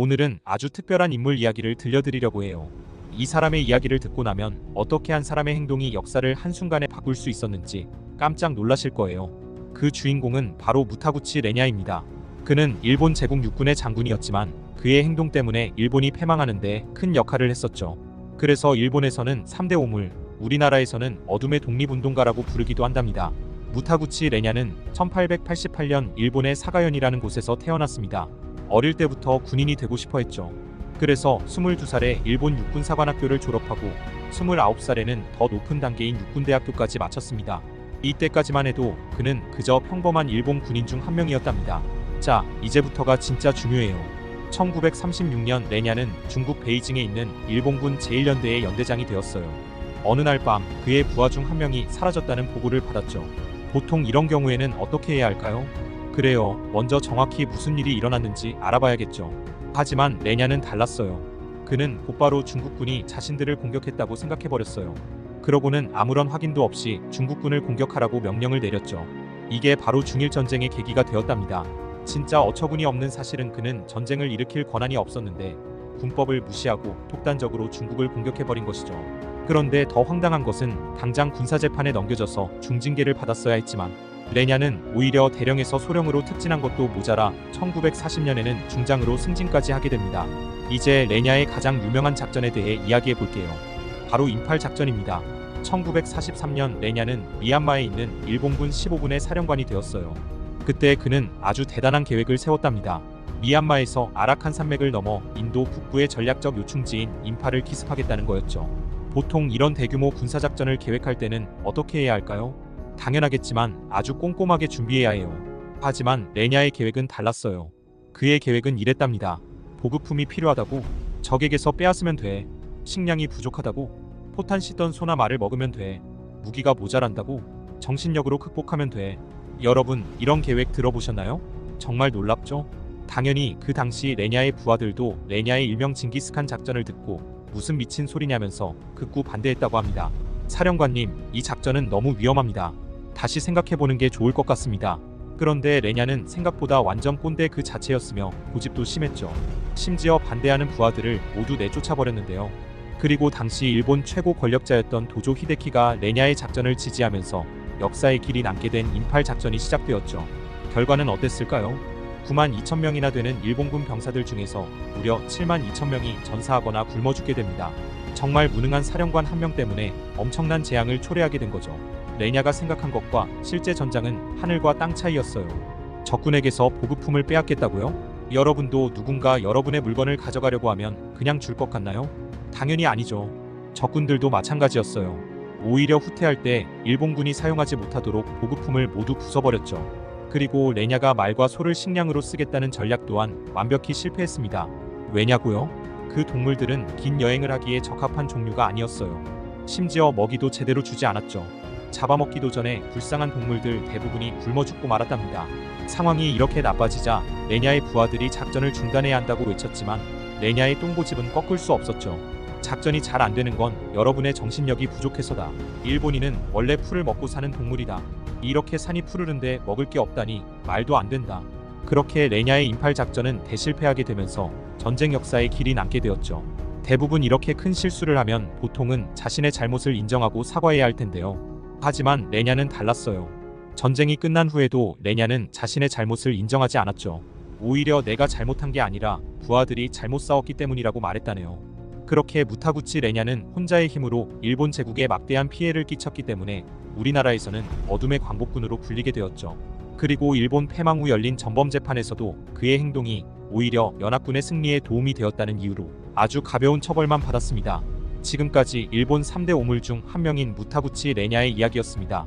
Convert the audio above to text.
오늘은 아주 특별한 인물 이야기를 들려드리려고 해요. 이 사람의 이야기를 듣고 나면 어떻게 한 사람의 행동이 역사를 한순간에 바꿀 수 있었는지 깜짝 놀라실 거예요. 그 주인공은 바로 무타구치 레냐입니다. 그는 일본 제국 육군의 장군이었지만 그의 행동 때문에 일본이 패망하는 데 큰 역할을 했었죠. 그래서 일본에서는 3대 오물, 우리나라에서는 어둠의 독립운동가라고 부르기도 한답니다. 무타구치 레냐는 1888년 일본의 사가현이라는 곳에서 태어났습니다. 어릴 때부터 군인이 되고 싶어 했죠. 그래서 22살에 일본 육군사관학교를 졸업하고 29살에는 더 높은 단계인 육군대학교까지 마쳤습니다. 이때까지만 해도 그는 그저 평범한 일본 군인 중 한 명이었답니다. 자, 이제부터가 진짜 중요해요. 1936년 레냐는 중국 베이징에 있는 일본군 제1연대의 연대장이 되었어요. 어느 날 밤 그의 부하 중 한 명이 사라졌다는 보고를 받았죠. 보통 이런 경우에는 어떻게 해야 할까요? 그래요. 먼저 정확히 무슨 일이 일어났는지 알아봐야겠죠. 하지만 레냐는 달랐어요. 그는 곧바로 중국군이 자신들을 공격했다고 생각해버렸어요. 그러고는 아무런 확인도 없이 중국군을 공격하라고 명령을 내렸죠. 이게 바로 중일전쟁의 계기가 되었답니다. 진짜 어처구니 없는 사실은 그는 전쟁을 일으킬 권한이 없었는데 군법을 무시하고 독단적으로 중국을 공격해버린 것이죠. 그런데 더 황당한 것은 당장 군사재판에 넘겨져서 중징계를 받았어야 했지만 레냐는 오히려 대령에서 소령으로 특진한 것도 모자라 1940년에는 중장으로 승진까지 하게 됩니다. 이제 레냐의 가장 유명한 작전에 대해 이야기해 볼게요. 바로 인팔 작전입니다. 1943년 레냐는 미얀마에 있는 일본군 15군의 사령관이 되었어요. 그때 그는 아주 대단한 계획을 세웠답니다. 미얀마에서 아라칸 산맥을 넘어 인도 북부의 전략적 요충지인 인팔을 기습하겠다는 거였죠. 보통 이런 대규모 군사작전을 계획할 때는 어떻게 해야 할까요? 당연하겠지만 아주 꼼꼼하게 준비해야 해요. 하지만 레냐의 계획은 달랐어요. 그의 계획은 이랬답니다. 보급품이 필요하다고, 적에게서 빼앗으면 돼. 식량이 부족하다고, 포탄 씻던 소나 말을 먹으면 돼. 무기가 모자란다고, 정신력으로 극복하면 돼. 여러분, 이런 계획 들어보셨나요? 정말 놀랍죠? 당연히 그 당시 레냐의 부하들도 레냐의 일명 징기스칸 작전을 듣고 무슨 미친 소리냐면서 극구 반대했다고 합니다. 사령관님, 이 작전은 너무 위험합니다. 다시 생각해보는 게 좋을 것 같습니다. 그런데 레냐는 생각보다 완전 꼰대 그 자체였으며 고집도 심했죠. 심지어 반대하는 부하들을 모두 내쫓아버렸는데요. 그리고 당시 일본 최고 권력자였던 도조 히데키가 레냐의 작전을 지지하면서 역사의 길이 남게 된 인팔 작전이 시작되었죠. 결과는 어땠을까요? 92,000명이나 되는 일본군 병사들 중에서 무려 72,000명이 전사하거나 굶어 죽게 됩니다. 정말 무능한 사령관 한 명 때문에 엄청난 재앙을 초래하게 된 거죠. 레냐가 생각한 것과 실제 전장은 하늘과 땅 차이였어요. 적군에게서 보급품을 빼앗겠다고요? 여러분도 누군가 여러분의 물건을 가져가려고 하면 그냥 줄 것 같나요? 당연히 아니죠. 적군들도 마찬가지였어요. 오히려 후퇴할 때 일본군이 사용하지 못하도록 보급품을 모두 부숴버렸죠. 그리고 레냐가 말과 소를 식량으로 쓰겠다는 전략 또한 완벽히 실패했습니다. 왜냐고요? 그 동물들은 긴 여행을 하기에 적합한 종류가 아니었어요. 심지어 먹이도 제대로 주지 않았죠. 잡아먹기도 전에 불쌍한 동물들 대부분이 굶어 죽고 말았답니다. 상황이 이렇게 나빠지자 레냐의 부하들이 작전을 중단해야 한다고 외쳤지만 레냐의 똥고집은 꺾을 수 없었죠. 작전이 잘 안되는 건 여러분의 정신력이 부족해서다. 일본인은 원래 풀을 먹고 사는 동물이다. 이렇게 산이 푸르른데 먹을 게 없다니 말도 안 된다. 그렇게 레냐의 인팔 작전은 대실패하게 되면서 전쟁 역사의 길이 남게 되었죠. 대부분 이렇게 큰 실수를 하면 보통은 자신의 잘못을 인정하고 사과해야 할 텐데요. 하지만 레냐는 달랐어요. 전쟁이 끝난 후에도 레냐는 자신의 잘못을 인정하지 않았죠. 오히려 내가 잘못한 게 아니라 부하들이 잘못 싸웠기 때문이라고 말했다네요. 그렇게 무타구치 레냐는 혼자의 힘으로 일본 제국에 막대한 피해를 끼쳤기 때문에 우리나라에서는 어둠의 광복군으로 불리게 되었죠. 그리고 일본 패망 후 열린 전범재판에서도 그의 행동이 오히려 연합군의 승리에 도움이 되었다는 이유로 아주 가벼운 처벌만 받았습니다. 지금까지 일본 3대 오물 중 한 명인 무타구치 레냐의 이야기였습니다.